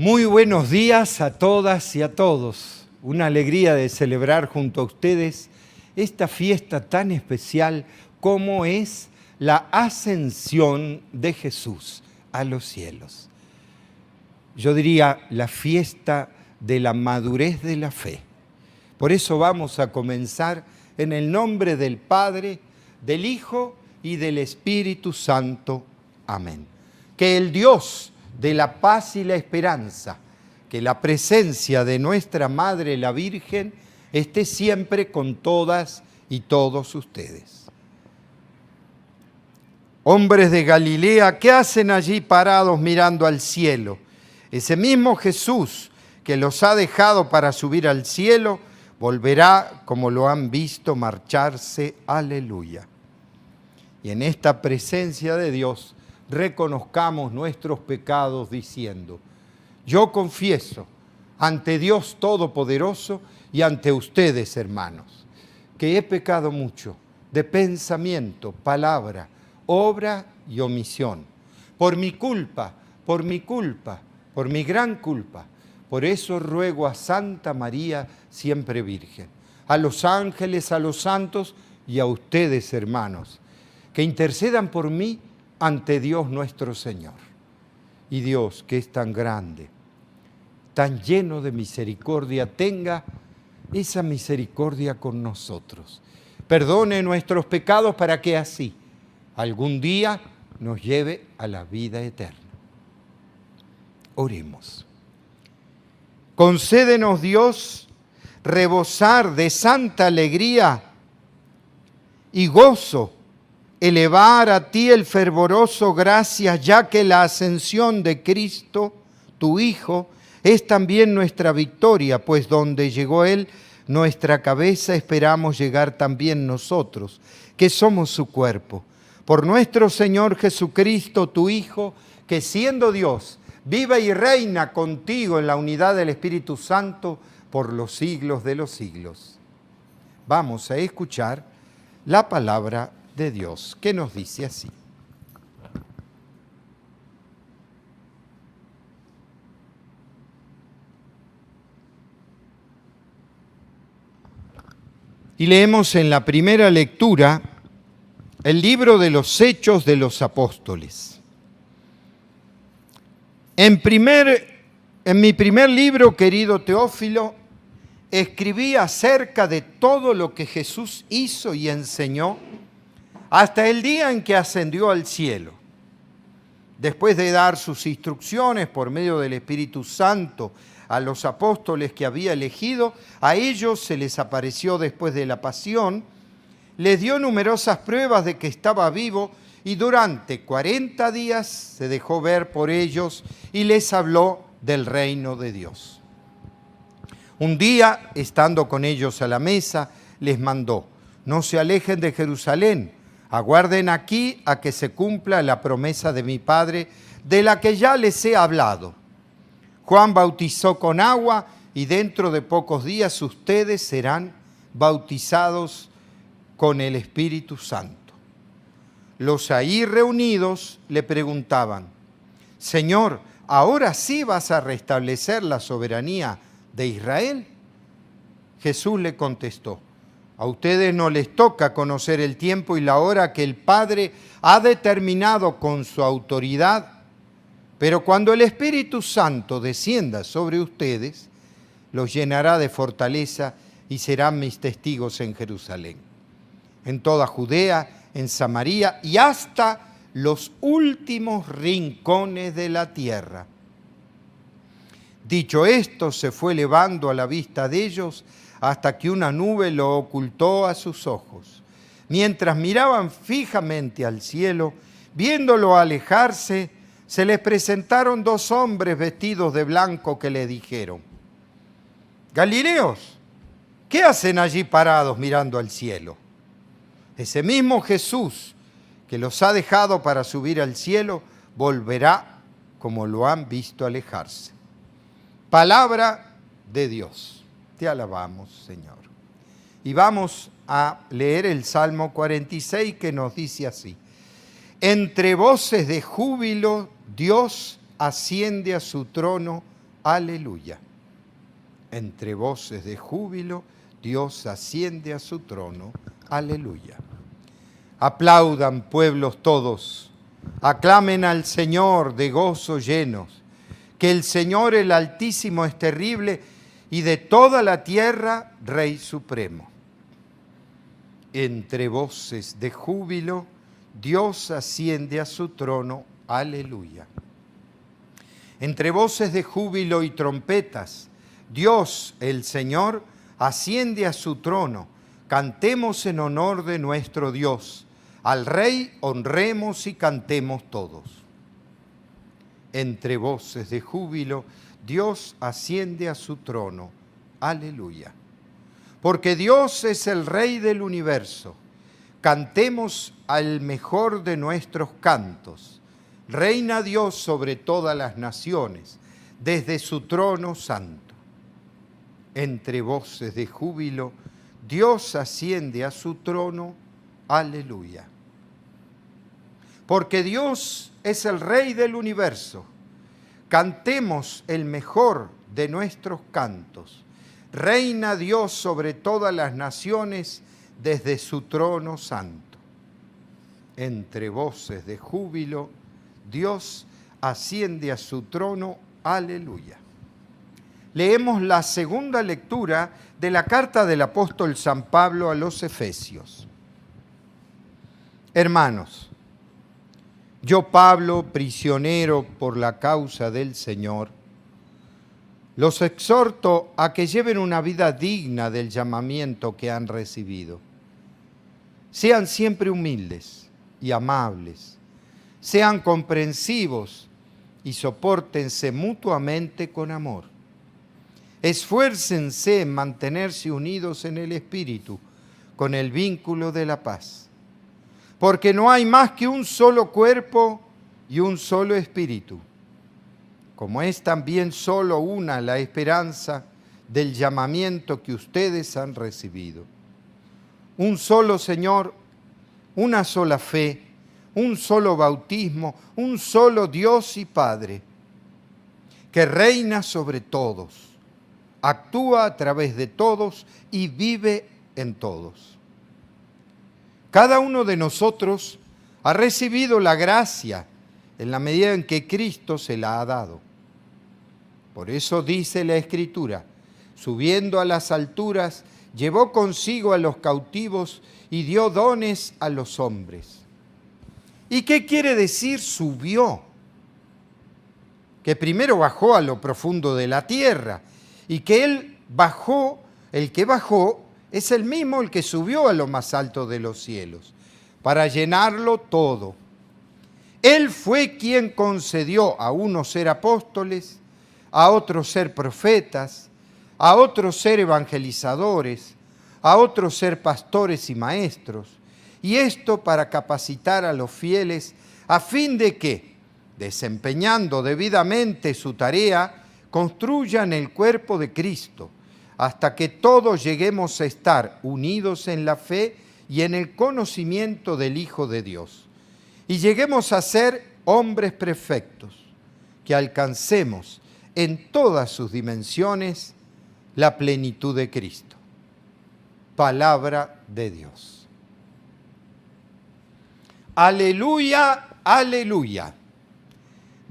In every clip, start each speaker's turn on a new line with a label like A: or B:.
A: Muy buenos días a todas y a todos. Una alegría de celebrar junto a ustedes esta fiesta tan especial como es la ascensión de Jesús a los cielos. Yo diría la fiesta de la madurez de la fe. Por eso vamos a comenzar en el nombre del Padre, del Hijo y del Espíritu Santo. Amén. Que el Dios de la paz y la esperanza, que la presencia de nuestra Madre la Virgen esté siempre con todas y todos ustedes. Hombres de Galilea, ¿qué hacen allí parados mirando al cielo? Ese mismo Jesús que los ha dejado para subir al cielo, volverá como lo han visto marcharse. Aleluya. Y en esta presencia de Dios, reconozcamos nuestros pecados diciendo: yo confieso ante Dios Todopoderoso y ante ustedes, hermanos, que he pecado mucho de pensamiento, palabra, obra y omisión. Por mi culpa, por mi gran culpa. Por eso ruego a Santa María, siempre Virgen, a los ángeles, a los santos y a ustedes, hermanos, que intercedan por mí ante Dios nuestro Señor. Y Dios, que es tan grande, tan lleno de misericordia, tenga esa misericordia con nosotros. Perdone nuestros pecados para que así algún día nos lleve a la vida eterna. Oremos. Concédenos, Dios, rebosar de santa alegría y gozo, elevar a ti el fervoroso gracias, ya que la ascensión de Cristo, tu Hijo, es también nuestra victoria, pues donde llegó Él, nuestra cabeza, esperamos llegar también nosotros, que somos su cuerpo. Por nuestro Señor Jesucristo, tu Hijo, que siendo Dios, vive y reina contigo en la unidad del Espíritu Santo por los siglos de los siglos. Vamos a escuchar la palabra de Dios, que nos dice así. Y leemos en la primera lectura el libro de los Hechos de los Apóstoles. En mi primer libro, querido Teófilo, escribí acerca de todo lo que Jesús hizo y enseñó hasta el día en que ascendió al cielo. Después de dar sus instrucciones por medio del Espíritu Santo a los apóstoles que había elegido, a ellos se les apareció después de la pasión, les dio numerosas pruebas de que estaba vivo y durante 40 días se dejó ver por ellos y les habló del reino de Dios. Un día, estando con ellos a la mesa, les mandó: no se alejen de Jerusalén, aguarden aquí a que se cumpla la promesa de mi Padre, de la que ya les he hablado. Juan bautizó con agua y dentro de pocos días ustedes serán bautizados con el Espíritu Santo. Los ahí reunidos le preguntaban: Señor, ¿ahora sí vas a restablecer la soberanía de Israel? Jesús le contestó: a ustedes no les toca conocer el tiempo y la hora que el Padre ha determinado con su autoridad, pero cuando el Espíritu Santo descienda sobre ustedes, los llenará de fortaleza y serán mis testigos en Jerusalén, en toda Judea, en Samaria y hasta los últimos rincones de la tierra. Dicho esto, se fue elevando a la vista de ellos hasta que una nube lo ocultó a sus ojos. Mientras miraban fijamente al cielo, viéndolo alejarse, se les presentaron dos hombres vestidos de blanco que le dijeron: Galileos, ¿qué hacen allí parados mirando al cielo? Ese mismo Jesús que los ha dejado para subir al cielo, volverá como lo han visto alejarse. Palabra de Dios. Te alabamos, Señor. Y vamos a leer el Salmo 46, que nos dice así: entre voces de júbilo, Dios asciende a su trono aleluya. Entre voces de júbilo, Dios asciende a su trono, aleluya. Aplaudan, pueblos todos, aclamen al Señor de gozo llenos, que el Señor el Altísimo es terrible y de toda la tierra Rey supremo. Entre voces de júbilo, Dios asciende a su trono, aleluya. Entre voces de júbilo y trompetas, Dios, el Señor, asciende a su trono. Cantemos en honor de nuestro Dios. Al Rey honremos y cantemos todos. Entre voces de júbilo, Dios asciende a su trono. Aleluya. Porque Dios es el Rey del universo. Cantemos al mejor de nuestros cantos. Reina Dios sobre todas las naciones, desde su trono santo. Entre voces de júbilo, Dios asciende a su trono. Aleluya. Porque Dios es el Rey del universo. Cantemos el mejor de nuestros cantos. Reina Dios sobre todas las naciones, desde su trono santo. Entre voces de júbilo, Dios asciende a su trono. Aleluya. Leemos la segunda lectura de la carta del apóstol San Pablo a los Efesios. Hermanos, yo Pablo, prisionero por la causa del Señor, los exhorto a que lleven una vida digna del llamamiento que han recibido. Sean siempre humildes y amables, sean comprensivos y sopórtense mutuamente con amor. Esfuércense en mantenerse unidos en el Espíritu, con el vínculo de la paz. Porque no hay más que un solo cuerpo y un solo Espíritu. Como es también solo una la esperanza del llamamiento que ustedes han recibido. Un solo Señor, una sola fe, un solo bautismo, un solo Dios y Padre, que reina sobre todos, actúa a través de todos y vive en todos. Cada uno de nosotros ha recibido la gracia en la medida en que Cristo se la ha dado. Por eso dice la Escritura, subiendo a las alturas, llevó consigo a los cautivos y dio dones a los hombres. ¿Y qué quiere decir subió? Que primero bajó a lo profundo de la tierra y que Él bajó, el que bajó es el mismo el que subió a lo más alto de los cielos, para llenarlo todo. Él fue quien concedió a unos ser apóstoles, a otros ser profetas, a otros ser evangelizadores, a otros ser pastores y maestros, y esto para capacitar a los fieles a fin de que, desempeñando debidamente su tarea, construyan el cuerpo de Cristo, hasta que todos lleguemos a estar unidos en la fe y en el conocimiento del Hijo de Dios, y lleguemos a ser hombres perfectos, que alcancemos en todas sus dimensiones la plenitud de Cristo. Palabra de Dios. Aleluya, aleluya.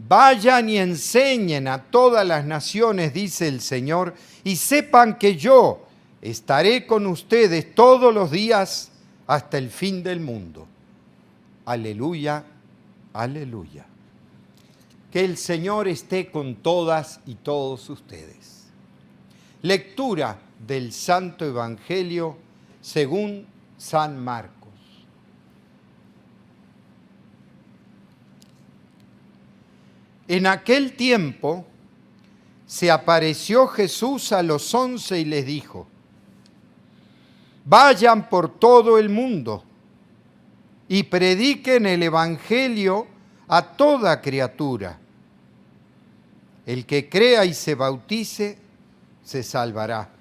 A: Vayan y enseñen a todas las naciones, dice el Señor, y sepan que yo estaré con ustedes todos los días hasta el fin del mundo. Aleluya, aleluya. Que el Señor esté con todas y todos ustedes. Lectura del Santo Evangelio según San Marcos. En aquel tiempo se apareció Jesús a los 11 y les dijo: vayan por todo el mundo y prediquen el Evangelio a toda criatura. El que crea y se bautice, se salvará.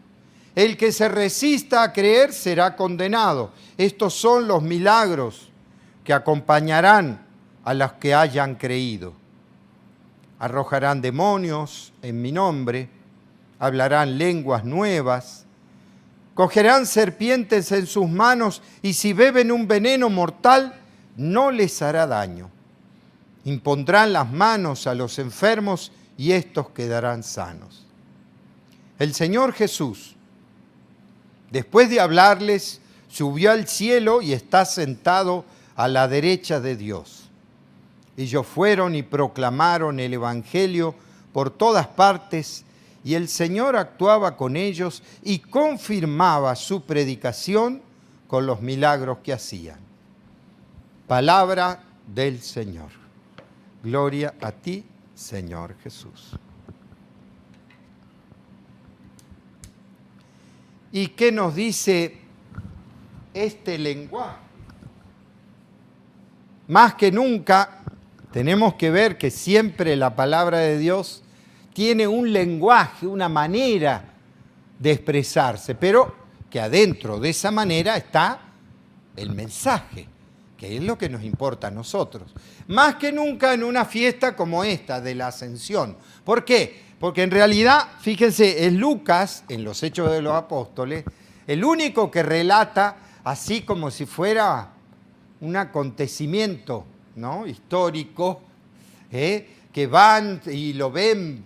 A: El que se resista a creer será condenado. Estos son los milagros que acompañarán a los que hayan creído. arrojarán demonios en mi nombre, hablarán lenguas nuevas, cogerán serpientes en sus manos y si beben un veneno mortal, no les hará daño. Impondrán las manos a los enfermos y éstos quedarán sanos. El Señor Jesús, después de hablarles, subió al cielo y está sentado a la derecha de Dios. Ellos fueron y proclamaron el Evangelio por todas partes y el Señor actuaba con ellos y confirmaba su predicación con los milagros que hacían. Palabra del Señor. Gloria a ti, Señor Jesús. ¿Y qué nos dice este lenguaje? Más que nunca tenemos que ver que siempre la palabra de Dios tiene un lenguaje, una manera de expresarse, pero que adentro de esa manera está el mensaje, que es lo que nos importa a nosotros. Más que nunca en una fiesta como esta de la Ascensión. ¿Por qué? Porque en realidad, fíjense, es Lucas, en los Hechos de los Apóstoles, el único que relata así como si fuera un acontecimiento, ¿no?, histórico, que van y lo ven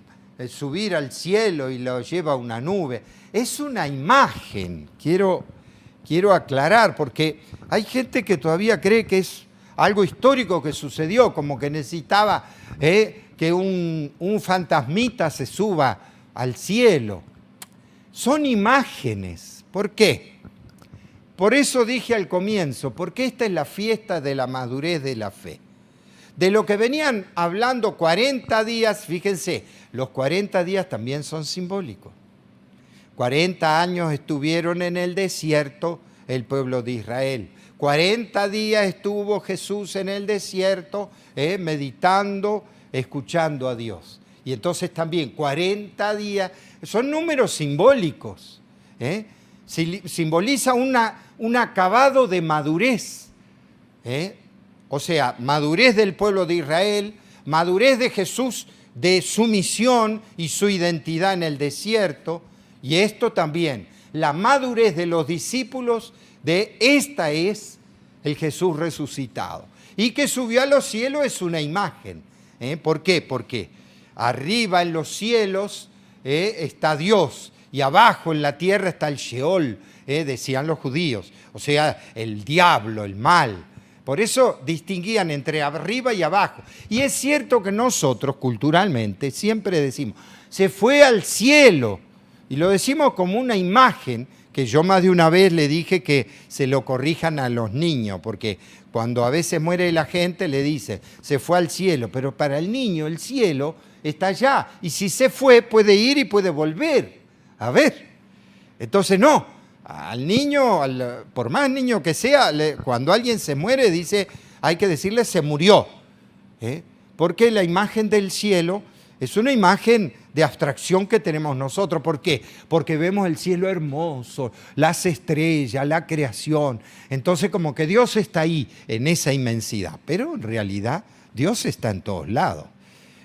A: subir al cielo y lo lleva una nube. Es una imagen, quiero aclarar, porque hay gente que todavía cree que es algo histórico que sucedió, como que necesitaba que un fantasmita se suba al cielo. Son imágenes. ¿Por qué? Por eso dije al comienzo, porque esta es la fiesta de la madurez de la fe. De lo que venían hablando 40 días, fíjense, los 40 días también son simbólicos. 40 años estuvieron en el desierto el pueblo de Israel. 40 días estuvo Jesús en el desierto, meditando, escuchando a Dios. Y entonces también 40 días, son números simbólicos, simboliza un acabado de madurez, o sea, madurez del pueblo de Israel, madurez de Jesús, de su misión y su identidad en el desierto, y esto también, la madurez de los discípulos de esta es el Jesús resucitado. Y que subió a los cielos es una imagen. ¿Por qué? Porque arriba en los cielos está Dios y abajo en la tierra está el Sheol, decían los judíos, o sea, el diablo, el mal. Por eso distinguían entre arriba y abajo. Y es cierto que nosotros culturalmente siempre decimos, se fue al cielo. Y lo decimos como una imagen que yo más de una vez le dije que se lo corrijan a los niños, porque cuando a veces muere la gente le dice, se fue al cielo, pero para el niño el cielo está allá. Y si se fue, puede ir y puede volver. A ver, entonces no. Al niño, por más niño que sea, cuando alguien se muere, hay que decirle se murió. Porque la imagen del cielo es una imagen de abstracción que tenemos nosotros. ¿Por qué? Porque vemos el cielo hermoso, las estrellas, la creación. Entonces como que Dios está ahí, en esa inmensidad. Pero en realidad Dios está en todos lados.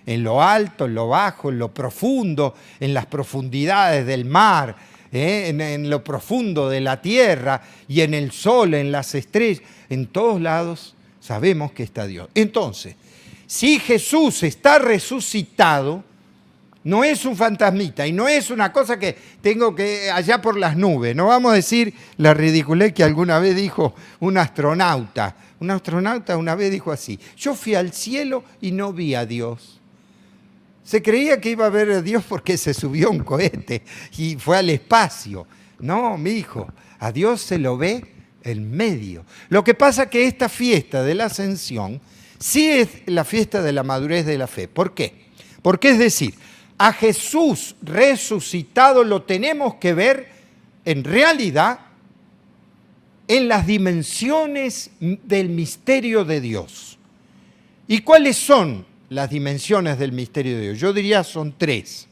A: En lo alto, en lo bajo, en lo profundo, en las profundidades del mar, en lo profundo de la tierra y en el sol, en las estrellas, en todos lados sabemos que está Dios. Entonces, si Jesús está resucitado, no es un fantasmita y no es una cosa que tengo que allá por las nubes. No vamos a decir la ridiculez que alguna vez dijo un astronauta. Un astronauta una vez dijo así, yo fui al cielo y no vi a Dios. Se creía que iba a ver a Dios porque se subió a un cohete y fue al espacio. No, mi hijo, a Dios se lo ve en medio. Lo que pasa es que esta fiesta de la Ascensión sí es la fiesta de la madurez de la fe. ¿Por qué? Porque es decir, a Jesús resucitado lo tenemos que ver en realidad en las dimensiones del misterio de Dios. ¿Y cuáles son las dimensiones del misterio de Dios? Yo diría son 3.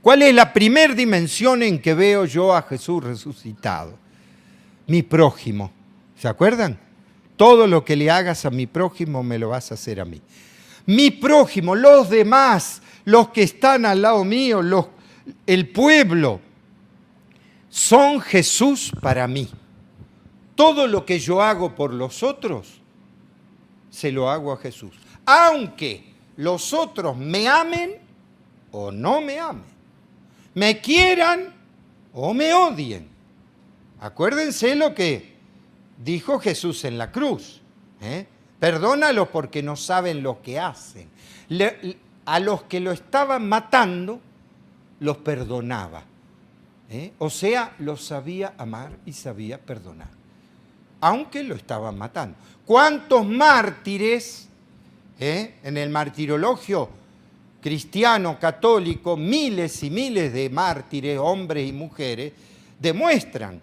A: ¿Cuál es la primera dimensión en que veo yo a Jesús resucitado? Mi prójimo. ¿Se acuerdan? Todo lo que le hagas a mi prójimo me lo vas a hacer a mí. mi prójimo, los demás, los que están al lado mío, el pueblo, son Jesús para mí. Todo lo que yo hago por los otros, se lo hago a Jesús. Aunque los otros me amen o no me amen, me quieran o me odien. Acuérdense lo que dijo Jesús en la cruz. Perdónalos porque no saben lo que hacen. A los que lo estaban matando, los perdonaba. O sea, los sabía amar y sabía perdonar, aunque lo estaban matando. ¿Cuántos mártires en el martirologio cristiano, católico, miles y miles de mártires, hombres y mujeres, demuestran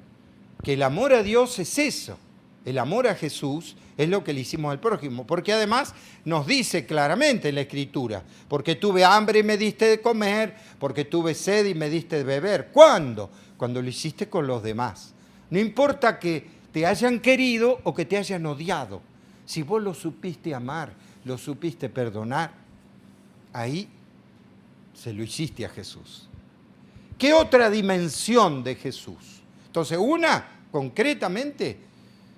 A: que el amor a Dios es eso, el amor a Jesús es lo que le hicimos al prójimo, porque además nos dice claramente en la Escritura, porque tuve hambre y me diste de comer, porque tuve sed y me diste de beber. ¿Cuándo? Cuando lo hiciste con los demás. No importa que te hayan querido o que te hayan odiado, si vos lo supiste amar, lo supiste perdonar, ahí se lo hiciste a Jesús. ¿Qué otra dimensión de Jesús? Entonces, una, concretamente,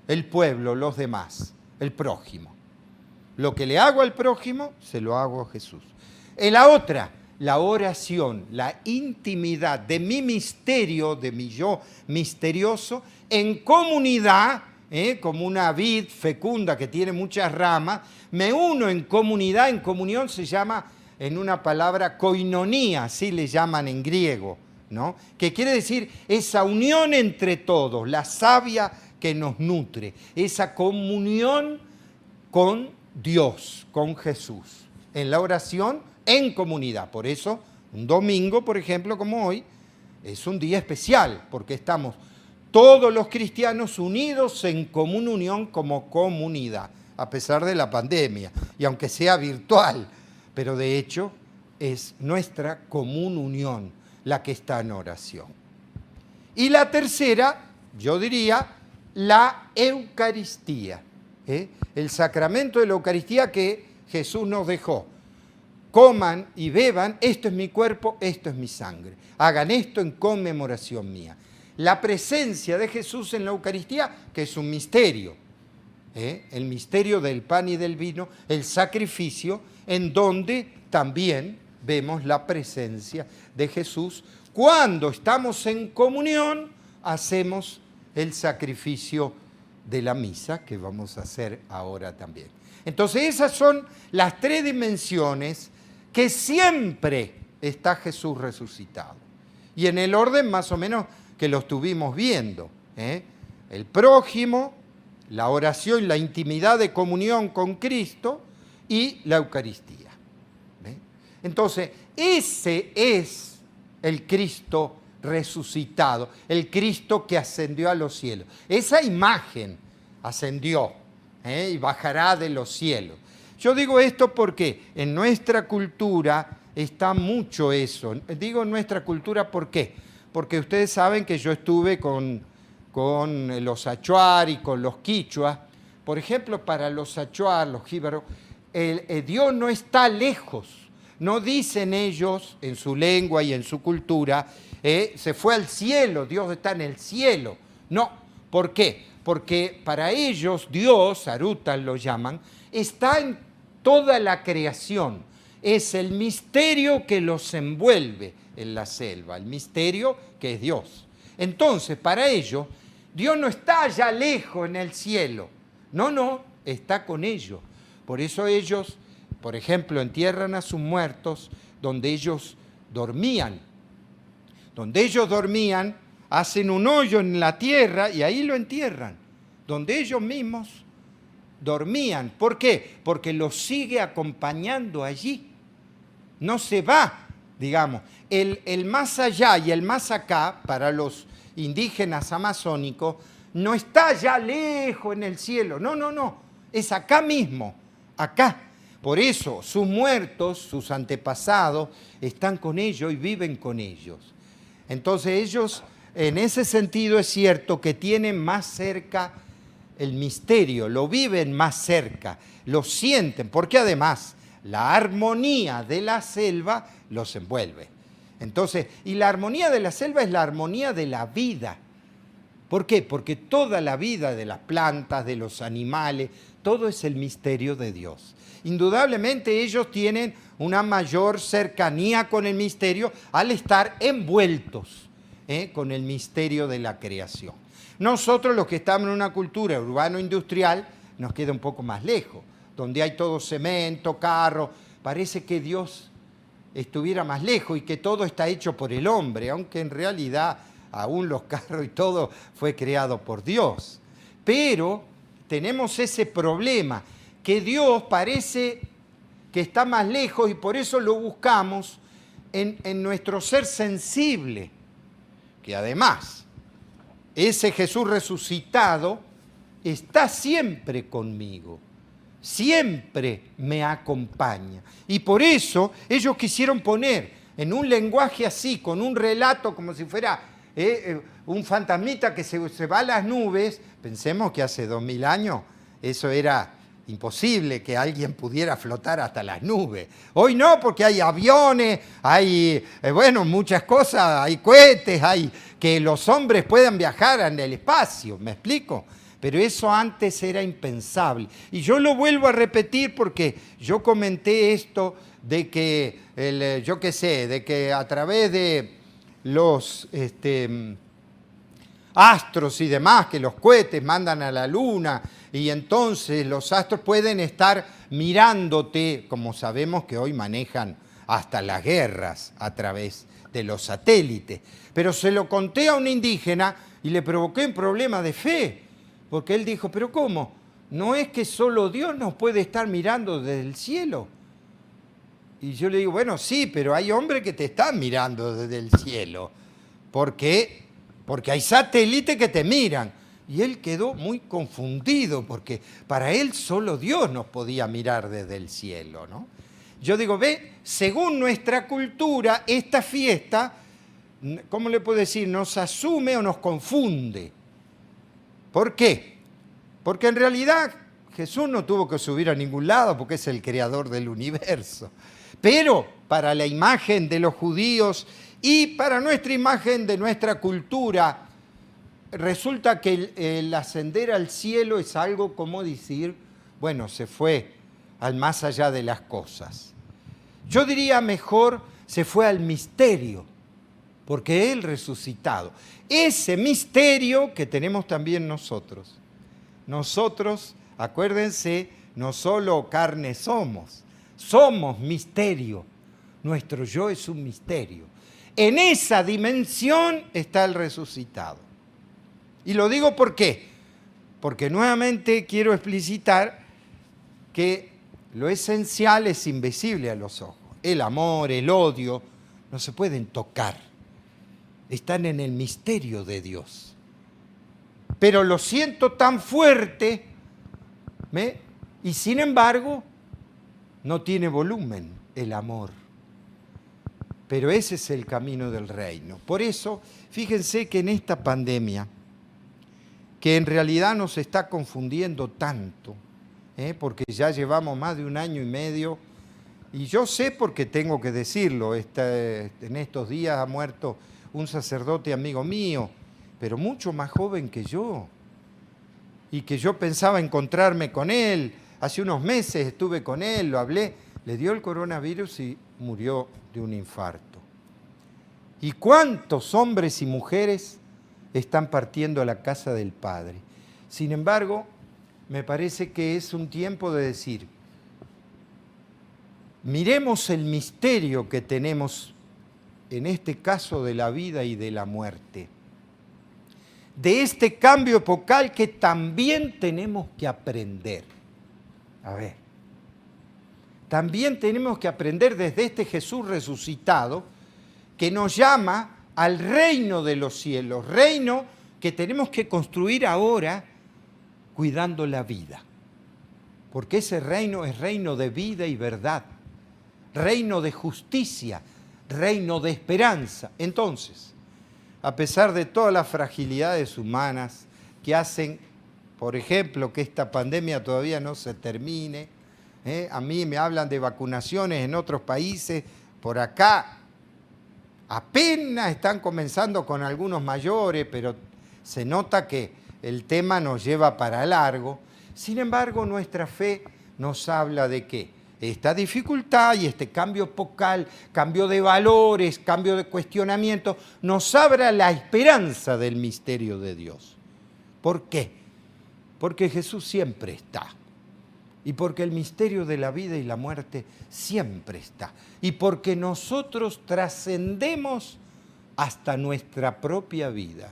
A: el pueblo, los demás, el prójimo. Lo que le hago al prójimo, se lo hago a Jesús. En la otra, la oración, la intimidad de mi misterio, de mi yo misterioso, en comunidad, como una vid fecunda que tiene muchas ramas, me uno en comunidad, en comunión se llama, en una palabra, koinonía, así le llaman en griego, ¿no? Que quiere decir esa unión entre todos, la savia que nos nutre, esa comunión con Dios, con Jesús, en la oración, en comunidad. Por eso, un domingo, por ejemplo, como hoy, es un día especial, porque estamos todos los cristianos unidos en común unión como comunidad, a pesar de la pandemia, y aunque sea virtual, pero de hecho es nuestra común unión la que está en oración. Y la tercera, yo diría, la Eucaristía, el sacramento de la Eucaristía que Jesús nos dejó. Coman y beban, esto es mi cuerpo, esto es mi sangre. Hagan esto en conmemoración mía. La presencia de Jesús en la Eucaristía, que es un misterio, el misterio del pan y del vino, el sacrificio, en donde también vemos la presencia de Jesús. Cuando estamos en comunión, hacemos el sacrificio de la misa, que vamos a hacer ahora también. Entonces esas son las tres dimensiones que siempre está Jesús resucitado. Y en el orden más o menos que lo estuvimos viendo. El prójimo, la oración, la intimidad de comunión con Cristo y la Eucaristía. Entonces, ese es el Cristo resucitado, el Cristo que ascendió a los cielos. Esa imagen ascendió y bajará de los cielos. Yo digo esto porque en nuestra cultura está mucho eso. Digo en nuestra cultura, ¿por qué? Porque ustedes saben que yo estuve con los achuar y con los quichuas. Por ejemplo, para los achuar, los jíbaros, Dios no está lejos. No dicen ellos, en su lengua y en su cultura, se fue al cielo, Dios está en el cielo. No, ¿por qué? Porque para ellos Dios, Arutan lo llaman, está en toda la creación. Es el misterio que los envuelve en la selva, el misterio que es Dios. Entonces, para ellos, Dios no está allá lejos en el cielo. No, está con ellos. Por eso ellos, por ejemplo, entierran a sus muertos donde ellos dormían. Donde ellos dormían, hacen un hoyo en la tierra y ahí lo entierran. Donde ellos mismos dormían. ¿Por qué? Porque los sigue acompañando allí. No se va, digamos. El más allá y el más acá, para los indígenas amazónicos, no está allá lejos en el cielo. No. Es acá mismo, acá. Por eso sus muertos, sus antepasados, están con ellos y viven con ellos. Entonces ellos, en ese sentido es cierto que tienen más cerca el misterio, lo viven más cerca, lo sienten, porque además la armonía de la selva los envuelve. Entonces, y la armonía de la selva es la armonía de la vida. ¿Por qué? Porque toda la vida de las plantas, de los animales, todo es el misterio de Dios. Indudablemente ellos tienen una mayor cercanía con el misterio al estar envueltos con el misterio de la creación. Nosotros, los que estamos en una cultura urbano-industrial, nos queda un poco más lejos, donde hay todo cemento, carro, parece que Dios estuviera más lejos y que todo está hecho por el hombre, aunque en realidad aún los carros y todo fue creado por Dios. Pero tenemos ese problema, que Dios parece que está más lejos y por eso lo buscamos en nuestro ser sensible, que además ese Jesús resucitado está siempre conmigo, siempre me acompaña. Y por eso ellos quisieron poner en un lenguaje así, con un relato como si fuera un fantasmita que se va a las nubes. Pensemos que hace 2000 años eso era imposible, que alguien pudiera flotar hasta las nubes. Hoy no, porque hay aviones, hay, muchas cosas, hay cohetes, hay que los hombres puedan viajar en el espacio, ¿me explico? Pero eso antes era impensable. Y yo lo vuelvo a repetir porque yo comenté esto de que, de que a través de los astros y demás, que los cohetes mandan a la luna, y entonces los astros pueden estar mirándote, como sabemos que hoy manejan hasta las guerras a través de los satélites. Pero se lo conté a un indígena y le provoqué un problema de fe, porque él dijo, ¿pero cómo? ¿No es que solo Dios nos puede estar mirando desde el cielo? Y yo le digo, bueno, sí, pero hay hombres que te están mirando desde el cielo. ¿Por qué? Porque hay satélites que te miran. Y él quedó muy confundido, porque para él solo Dios nos podía mirar desde el cielo, ¿no? Yo digo, según nuestra cultura, esta fiesta, ¿cómo le puedo decir? Nos asume o nos confunde. ¿Por qué? Porque en realidad Jesús no tuvo que subir a ningún lado porque es el creador del universo. Pero para la imagen de los judíos y para nuestra imagen de nuestra cultura, resulta que el ascender al cielo es algo como decir, bueno, se fue al más allá de las cosas. Yo diría mejor, se fue al misterio, porque Él resucitado. Ese misterio que tenemos también nosotros. Nosotros, acuérdense, no solo carne somos misterio. Nuestro yo es un misterio. En esa dimensión está el resucitado. Y lo digo ¿por qué? Porque nuevamente quiero explicitar que lo esencial es invisible a los ojos. El amor, el odio, no se pueden tocar. Están en el misterio de Dios. Pero lo siento tan fuerte, y sin embargo, no tiene volumen el amor. Pero ese es el camino del reino. Por eso, fíjense que en esta pandemia, que en realidad nos está confundiendo tanto, porque ya llevamos más de 1 año y medio, y yo sé porque tengo que decirlo, en estos días ha muerto un sacerdote amigo mío, pero mucho más joven que yo, y que yo pensaba encontrarme con él. Hace unos meses estuve con él, lo hablé, le dio el coronavirus y murió de un infarto. ¿Y cuántos hombres y mujeres están partiendo a la casa del Padre? Sin embargo, me parece que es un tiempo de decir, miremos el misterio que tenemos en este caso de la vida y de la muerte, de este cambio epocal que también tenemos que aprender. A ver, también tenemos que aprender desde este Jesús resucitado que nos llama al reino de los cielos, reino que tenemos que construir ahora cuidando la vida, porque ese reino es reino de vida y verdad, reino de justicia, reino de esperanza. Entonces, a pesar de todas las fragilidades humanas que hacen, por ejemplo, que esta pandemia todavía no se termine, A mí me hablan de vacunaciones en otros países, por acá apenas están comenzando con algunos mayores, pero se nota que el tema nos lleva para largo. Sin embargo, nuestra fe nos habla de que esta dificultad y este cambio epocal, cambio de valores, cambio de cuestionamiento, nos abra la esperanza del misterio de Dios. ¿Por qué? Porque Jesús siempre está. Y porque el misterio de la vida y la muerte siempre está. Y porque nosotros trascendemos hasta nuestra propia vida.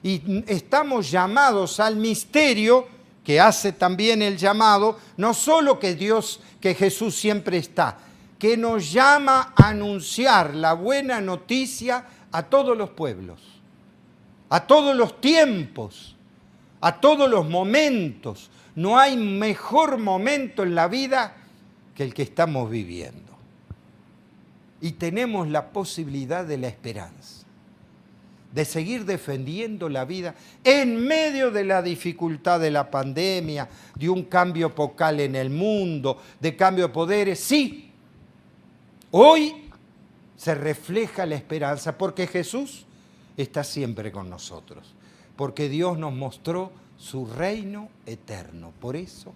A: Y estamos llamados al misterio que hace también el llamado, no solo que Jesús siempre está, que nos llama a anunciar la buena noticia a todos los pueblos, a todos los tiempos, a todos los momentos. No hay mejor momento en la vida que el que estamos viviendo. Y tenemos la posibilidad de la esperanza, de seguir defendiendo la vida en medio de la dificultad de la pandemia, de un cambio epocal en el mundo, de cambio de poderes. Sí, hoy se refleja la esperanza porque Jesús está siempre con nosotros, porque Dios nos mostró su reino eterno. Por eso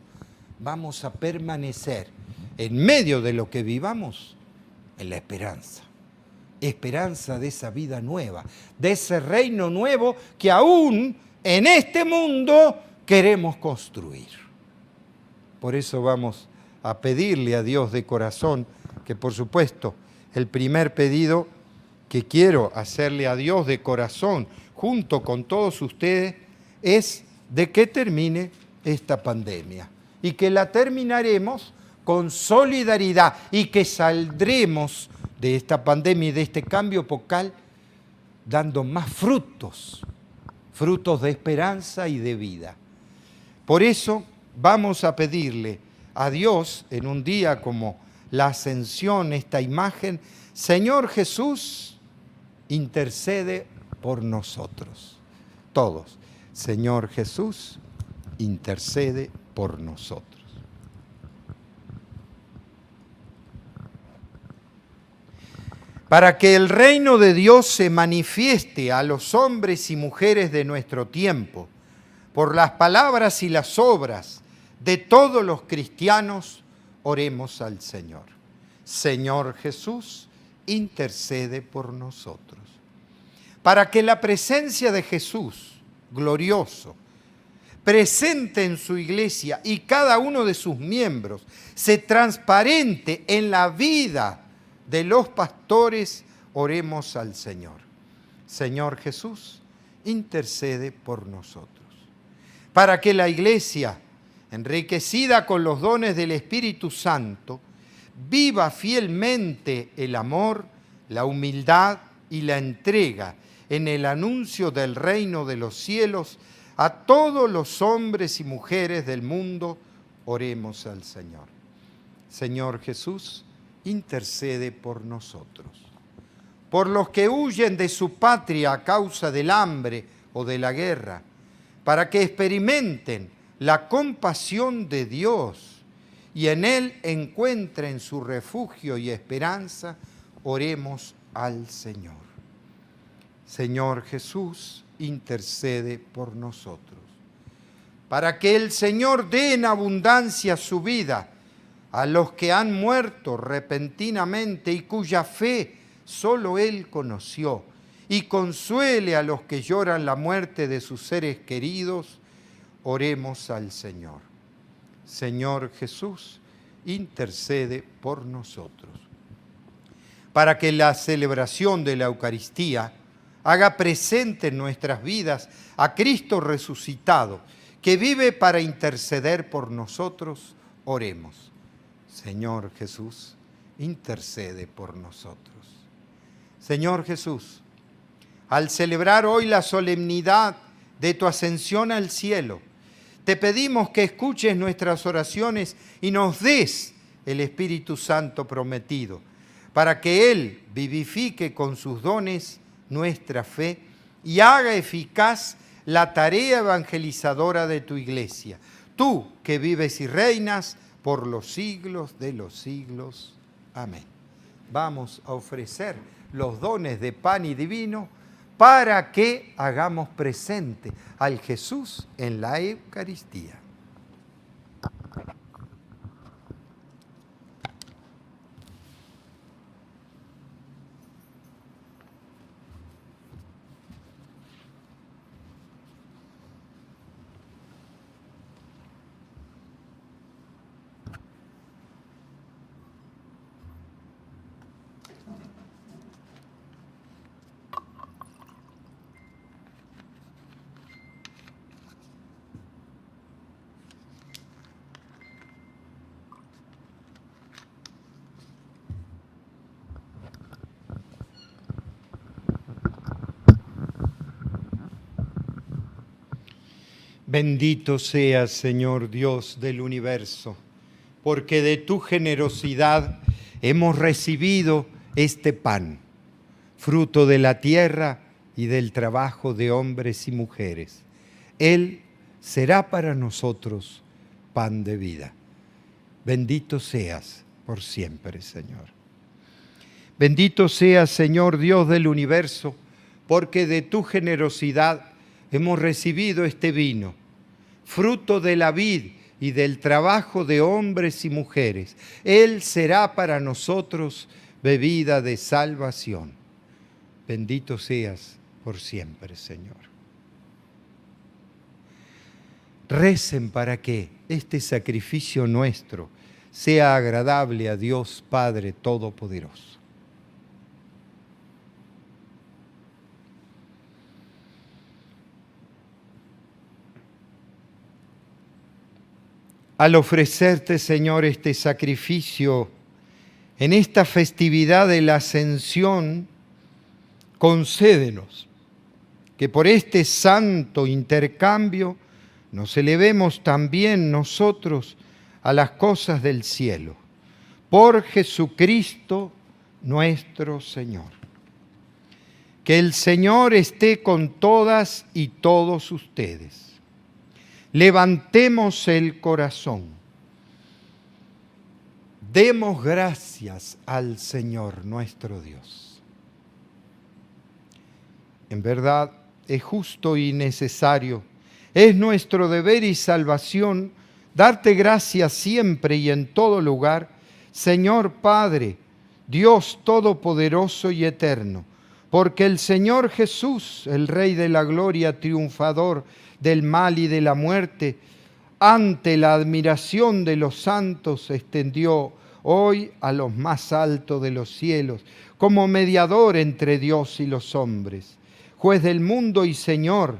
A: vamos a permanecer en medio de lo que vivamos en la esperanza. Esperanza de esa vida nueva, de ese reino nuevo que aún en este mundo queremos construir. Por eso vamos a pedirle a Dios de corazón, que por supuesto el primer pedido que quiero hacerle a Dios de corazón, junto con todos ustedes, es de que termine esta pandemia y que la terminaremos con solidaridad y que saldremos de esta pandemia y de este cambio epocal dando más frutos de esperanza y de vida. Por eso vamos a pedirle a Dios en un día como la Ascensión, esta imagen: Señor Jesús, intercede por nosotros. Todos. Señor Jesús, intercede por nosotros. Para que el reino de Dios se manifieste a los hombres y mujeres de nuestro tiempo, por las palabras y las obras de todos los cristianos, oremos al Señor. Señor Jesús, intercede por nosotros. Para que la presencia de Jesús, glorioso, presente en su iglesia y cada uno de sus miembros, se transparente en la vida de los pastores, oremos al Señor. Señor Jesús, intercede por nosotros. Para que la iglesia, enriquecida con los dones del Espíritu Santo, viva fielmente el amor, la humildad y la entrega en el anuncio del reino de los cielos a todos los hombres y mujeres del mundo, oremos al Señor. Señor Jesús, intercede por nosotros. Por los que huyen de su patria a causa del hambre o de la guerra, para que experimenten la compasión de Dios y en Él encuentren su refugio y esperanza, oremos al Señor. Señor Jesús, intercede por nosotros. Para que el Señor dé en abundancia su vida a los que han muerto repentinamente y cuya fe solo Él conoció, y consuele a los que lloran la muerte de sus seres queridos, oremos al Señor. Señor Jesús, intercede por nosotros. Para que la celebración de la Eucaristía haga presente en nuestras vidas a Cristo resucitado, que vive para interceder por nosotros, oremos. Señor Jesús, intercede por nosotros. Señor Jesús, al celebrar hoy la solemnidad de tu ascensión al cielo, te pedimos que escuches nuestras oraciones y nos des el Espíritu Santo prometido, para que Él vivifique con sus dones nuestra fe y haga eficaz la tarea evangelizadora de tu iglesia. Tú que vives y reinas por los siglos de los siglos. Amén. Vamos a ofrecer los dones de pan y de vino para que hagamos presente al Jesús en la Eucaristía. Bendito seas, Señor Dios del universo, porque de tu generosidad hemos recibido este pan, fruto de la tierra y del trabajo de hombres y mujeres. Él será para nosotros pan de vida. Bendito seas por siempre, Señor. Bendito seas, Señor Dios del universo, porque de tu generosidad hemos recibido este vino, fruto de la vid y del trabajo de hombres y mujeres. Él será para nosotros bebida de salvación. Bendito seas por siempre, Señor. Recen para que este sacrificio nuestro sea agradable a Dios Padre Todopoderoso. Al ofrecerte, Señor, este sacrificio en esta festividad de la Ascensión, concédenos que por este santo intercambio nos elevemos también nosotros a las cosas del cielo. Por Jesucristo nuestro Señor. Que el Señor esté con todas y todos ustedes. Levantemos el corazón. Demos gracias al Señor nuestro Dios. En verdad, es justo y necesario, es nuestro deber y salvación darte gracias siempre y en todo lugar, Señor Padre, Dios Todopoderoso y Eterno, porque el Señor Jesús, el Rey de la Gloria, triunfador del mal y de la muerte, ante la admiración de los santos, extendió hoy a los más altos de los cielos, como mediador entre Dios y los hombres, juez del mundo y Señor.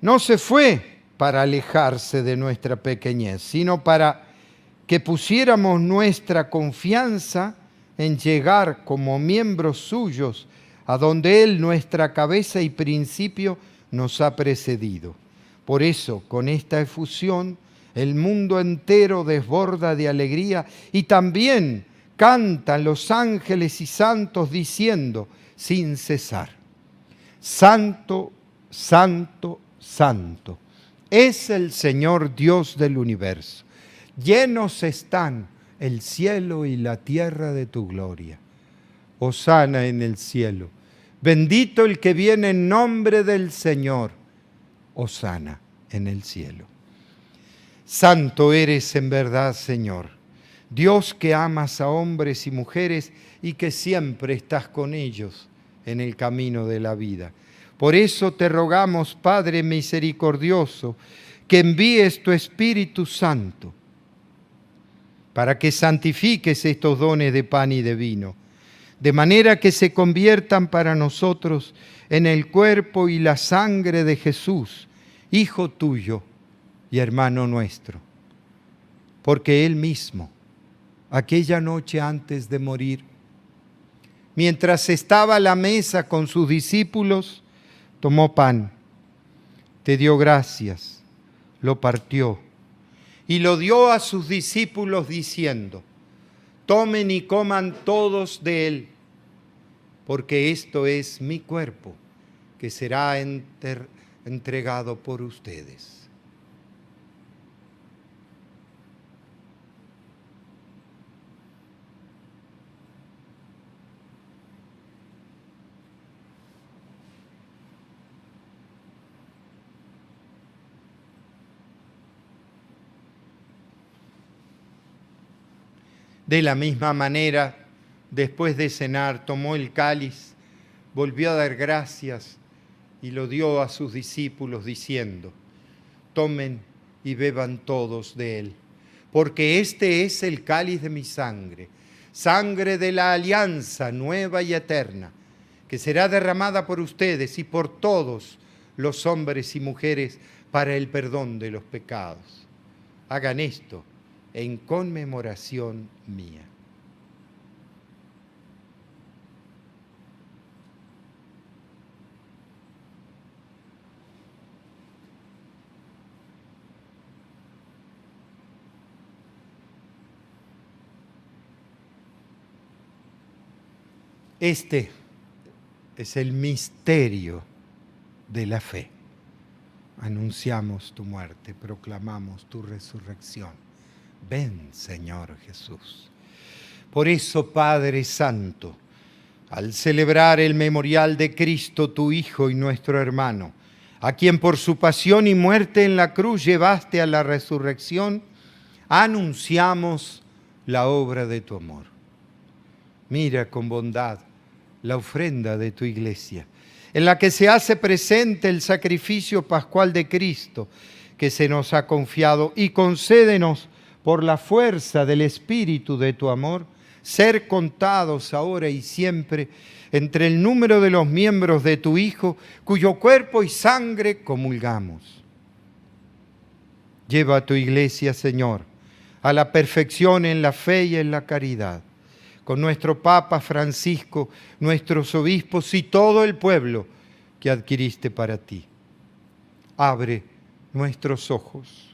A: No se fue para alejarse de nuestra pequeñez, sino para que pusiéramos nuestra confianza en llegar como miembros suyos a donde Él, nuestra cabeza y principio, nos ha precedido. Por eso, con esta efusión, el mundo entero desborda de alegría y también cantan los ángeles y santos diciendo sin cesar: Santo, Santo, Santo, es el Señor Dios del universo. Llenos están el cielo y la tierra de tu gloria. Hosana en el cielo. Bendito el que viene en nombre del Señor. Hosana en el cielo. Santo eres en verdad, Señor, Dios que amas a hombres y mujeres y que siempre estás con ellos en el camino de la vida. Por eso te rogamos, Padre misericordioso, que envíes tu Espíritu Santo para que santifiques estos dones de pan y de vino, de manera que se conviertan para nosotros en el cuerpo y la sangre de Jesús, Hijo tuyo y hermano nuestro. Porque Él mismo, aquella noche antes de morir, mientras estaba a la mesa con sus discípulos, tomó pan, te dio gracias, lo partió y lo dio a sus discípulos diciendo: tomen y coman todos de él, porque esto es mi cuerpo, que será entregado por ustedes. De la misma manera, después de cenar, tomó el cáliz, volvió a dar gracias y lo dio a sus discípulos diciendo: tomen y beban todos de él, porque este es el cáliz de mi sangre, sangre de la alianza nueva y eterna, que será derramada por ustedes y por todos los hombres y mujeres para el perdón de los pecados. Hagan esto en conmemoración mía. Este es el misterio de la fe. Anunciamos tu muerte, proclamamos tu resurrección. Ven, Señor Jesús. Por eso, Padre Santo, al celebrar el memorial de Cristo, tu Hijo y nuestro hermano, a quien por su pasión y muerte en la cruz llevaste a la resurrección, anunciamos la obra de tu amor. Mira con bondad la ofrenda de tu iglesia, en la que se hace presente el sacrificio pascual de Cristo que se nos ha confiado, y concédenos, por la fuerza del Espíritu de tu amor, ser contados ahora y siempre entre el número de los miembros de tu Hijo, cuyo cuerpo y sangre comulgamos. Lleva a tu iglesia, Señor, a la perfección en la fe y en la caridad, con nuestro Papa Francisco, nuestros obispos y todo el pueblo que adquiriste para ti. Abre nuestros ojos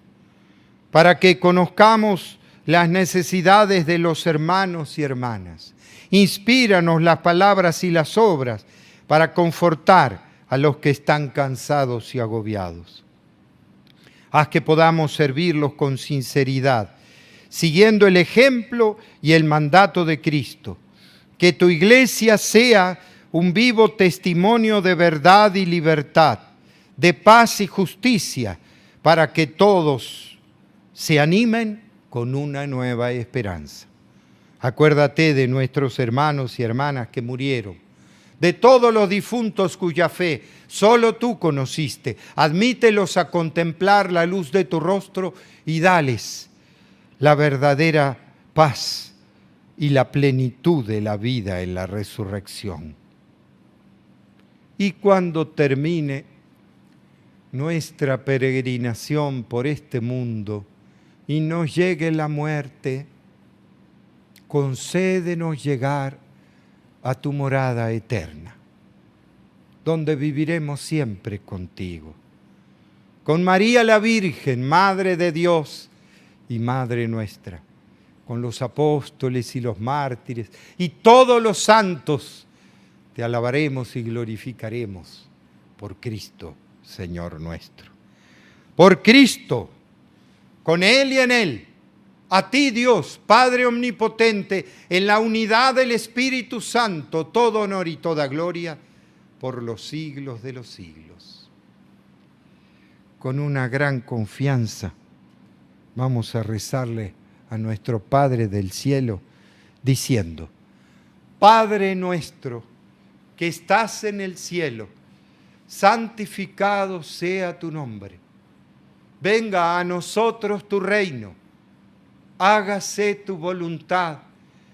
A: para que conozcamos las necesidades de los hermanos y hermanas. Inspíranos las palabras y las obras para confortar a los que están cansados y agobiados. Haz que podamos servirlos con sinceridad, siguiendo el ejemplo y el mandato de Cristo. Que tu iglesia sea un vivo testimonio de verdad y libertad, de paz y justicia, para que todos se animen con una nueva esperanza. Acuérdate de nuestros hermanos y hermanas que murieron, de todos los difuntos cuya fe solo tú conociste. Admítelos a contemplar la luz de tu rostro y dales la verdadera paz y la plenitud de la vida en la resurrección. Y cuando termine nuestra peregrinación por este mundo y nos llegue la muerte, concédenos llegar a tu morada eterna, donde viviremos siempre contigo. Con María la Virgen, Madre de Dios y Madre nuestra, con los apóstoles y los mártires y todos los santos, te alabaremos y glorificaremos por Cristo, Señor nuestro. Por Cristo, con Él y en Él, a ti Dios, Padre omnipotente, en la unidad del Espíritu Santo, todo honor y toda gloria por los siglos de los siglos. Con una gran confianza vamos a rezarle a nuestro Padre del cielo, diciendo: Padre nuestro que estás en el cielo, santificado sea tu nombre. Venga a nosotros tu reino. Hágase tu voluntad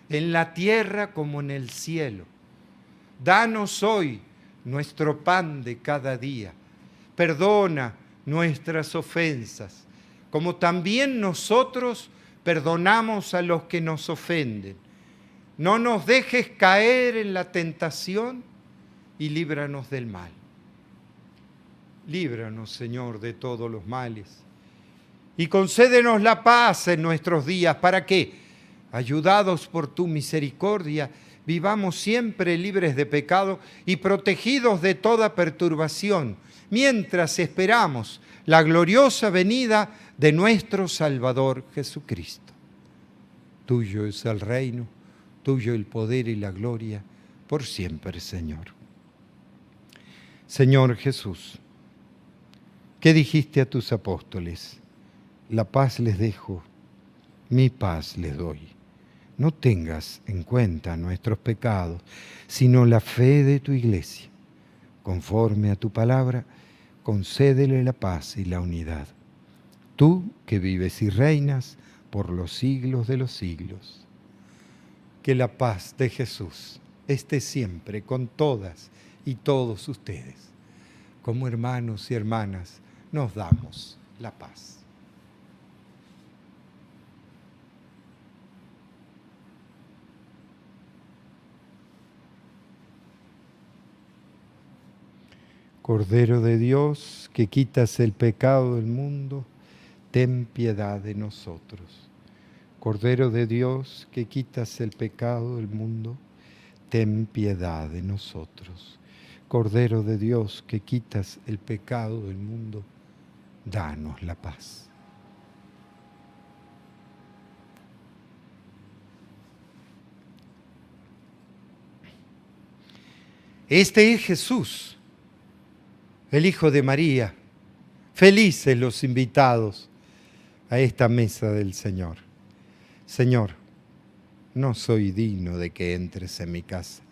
A: en la tierra como en el cielo. Danos hoy nuestro pan de cada día. Perdona nuestras ofensas, como también nosotros perdonamos a los que nos ofenden. No nos dejes caer en la tentación y líbranos del mal. Líbranos, Señor, de todos los males y concédenos la paz en nuestros días, para que, ayudados por tu misericordia, vivamos siempre libres de pecado y protegidos de toda perturbación, mientras esperamos la gloriosa venida de nuestro Salvador Jesucristo. Tuyo es el reino, tuyo el poder y la gloria, por siempre, Señor. Señor Jesús, ¿qué dijiste a tus apóstoles? La paz les dejo, mi paz les doy. no tengas en cuenta nuestros pecados, sino la fe de tu iglesia. Conforme a tu palabra, concédele la paz y la unidad. Tú que vives y reinas por los siglos de los siglos. Que la paz de Jesús esté siempre con todas y todos ustedes. Como hermanos y hermanas, nos damos la paz. Cordero de Dios, que quitas el pecado del mundo, ten piedad de nosotros. Cordero de Dios, que quitas el pecado del mundo, ten piedad de nosotros. Cordero de Dios, que quitas el pecado del mundo, danos la paz. Este es Jesús, el Hijo de María. Felices los invitados a esta mesa del Señor. Señor, no soy digno de que entres en mi casa,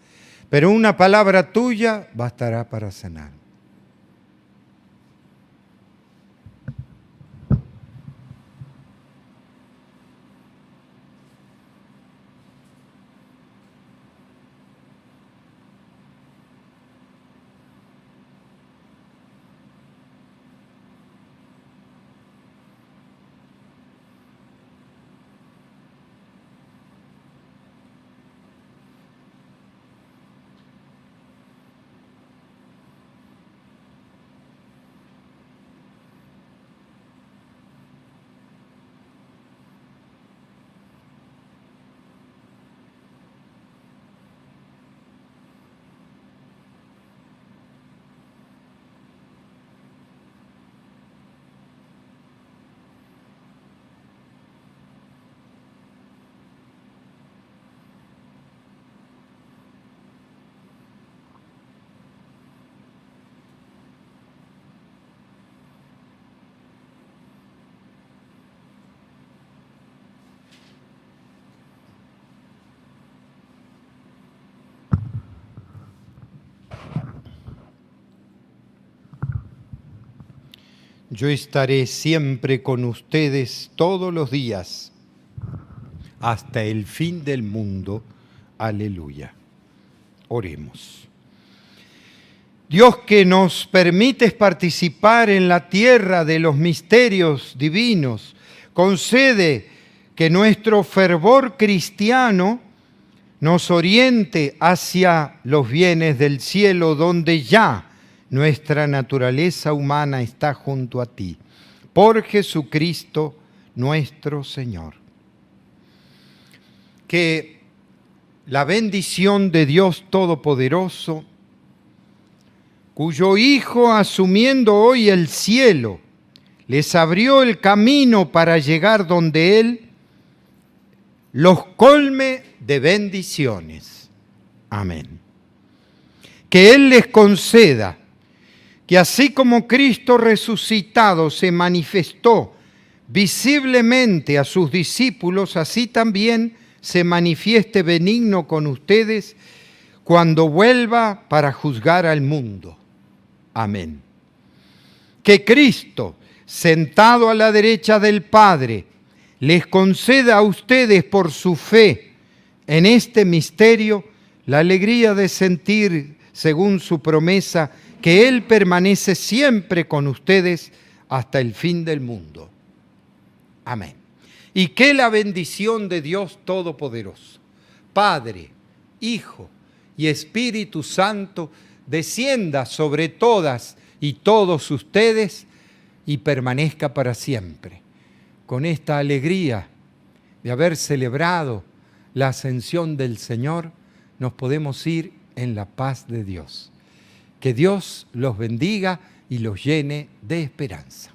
A: pero una palabra tuya bastará para sanar. Yo estaré siempre con ustedes todos los días, hasta el fin del mundo. Aleluya. Oremos. Dios, que nos permites participar en la tierra de los misterios divinos, concede que nuestro fervor cristiano nos oriente hacia los bienes del cielo, donde ya nuestra naturaleza humana está junto a ti. Por Jesucristo nuestro Señor. Que la bendición de Dios Todopoderoso, cuyo Hijo, asumiendo hoy el cielo, les abrió el camino para llegar donde Él, los colme de bendiciones. Amén. Que Él les conceda que así como Cristo resucitado se manifestó visiblemente a sus discípulos, así también se manifieste benigno con ustedes cuando vuelva para juzgar al mundo. Amén. Que Cristo, sentado a la derecha del Padre, les conceda a ustedes por su fe en este misterio la alegría de sentir, según su promesa, que Él permanece siempre con ustedes hasta el fin del mundo. Amén. Y que la bendición de Dios Todopoderoso, Padre, Hijo y Espíritu Santo, descienda sobre todas y todos ustedes y permanezca para siempre. Con esta alegría de haber celebrado la ascensión del Señor, nos podemos ir en la paz de Dios. Que Dios los bendiga y los llene de esperanza.